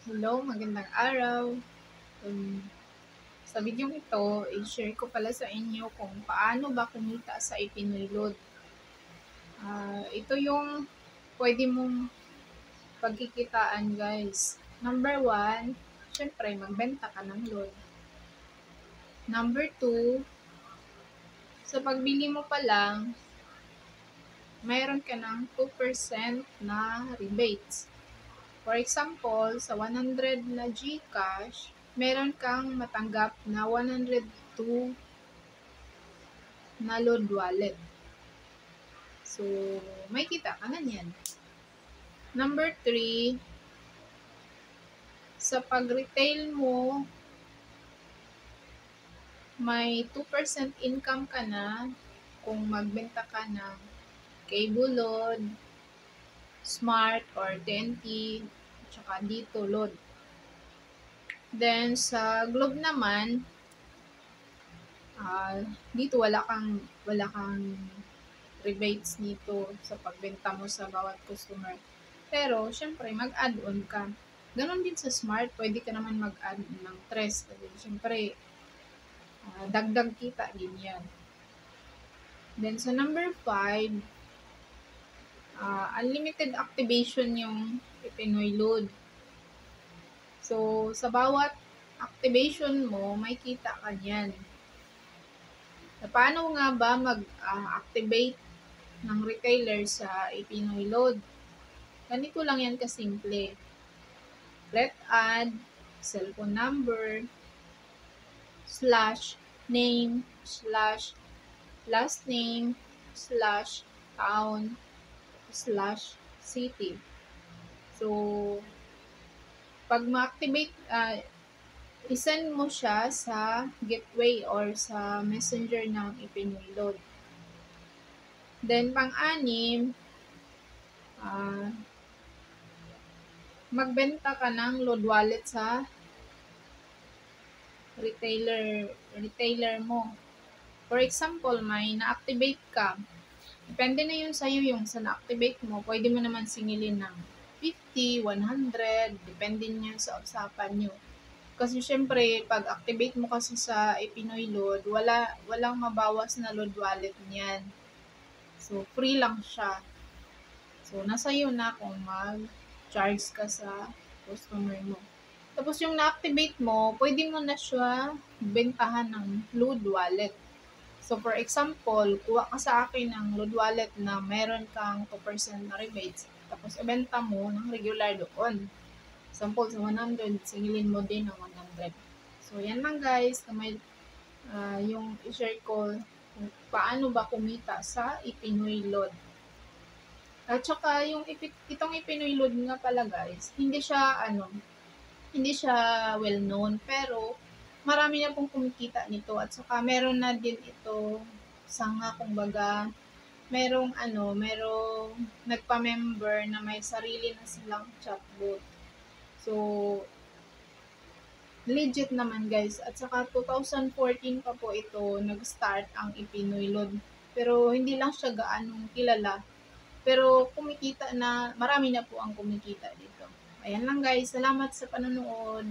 Hello, magandang araw. Sa video ito, i-share ko pala sa inyo kung paano ba kumita sa Ipinoy ito yung pwede mong pagkikitaan, guys. Number one, syempre, magbenta ka ng load. Number two, sa pagbili mo pa lang, mayroon ka ng 2% na rebates. For example, sa 100 na GCash, meron kang matanggap na 102 na load wallet. So, may kita ka na niyan. Number 3, sa pag-retail mo, may 2% income ka na kung magbenta ka ng cable load, smart or TNT, tsaka dito load. Then, sa Globe naman, dito wala kang rebates dito sa pagbenta mo sa bawat customer. Pero, syempre, mag-add-on ka. Ganon din sa Smart, pwede ka naman mag-add ng tres. Kasi, syempre, dagdag kita din yan. Then, sa number 5, unlimited activation yung Pinoy Load. So, sa bawat activation mo, may kita ka niyan. Paano nga ba mag-activate ng retailer sa Pinoy Load? Ganito lang yan kasimple. Let add cellphone number /name /last name /town /city. So, pag ma-activate, isend mo siya sa gateway or sa messenger ng Pinoy Load. Then, pang-anim, magbenta ka ng load wallet sa retailer mo. For example, may na-activate ka. Depende na yun sa'yo yung sa na-activate mo. Pwede mo naman singilin ng 50, 100, depende niya sa usapan nyo. Kasi syempre, pag activate mo kasi sa Pinoy Load, walang mabawas na load wallet niyan. So, free lang siya. So, nasa iyo na kung mag-charge ka sa customer mo. Tapos yung na-activate mo, pwede mo na siya bentahan ng load wallet. So, for example, kuha ka sa akin ng load wallet na meron kang 2% na rebates. Tapos, ibenta mo ng regular doon. Example, sa 100, singilin mo din ng 100. So, yan lang guys. Yung i-share ko kung paano ba kumita sa Pinoy Load. At saka, itong Pinoy Load nga pala guys, hindi siya well-known, pero marami na pong kumikita nito. At saka meron na din ito sanga, kumbaga, merong nagpa-member na may sarili na silang chatbot. So, legit naman guys. At saka 2014 pa po ito nag-start ang Pinoy Load. Pero hindi lang siya gaanong kilala. Pero kumikita na, marami na po ang kumikita dito. Ayan lang guys, salamat sa panonood.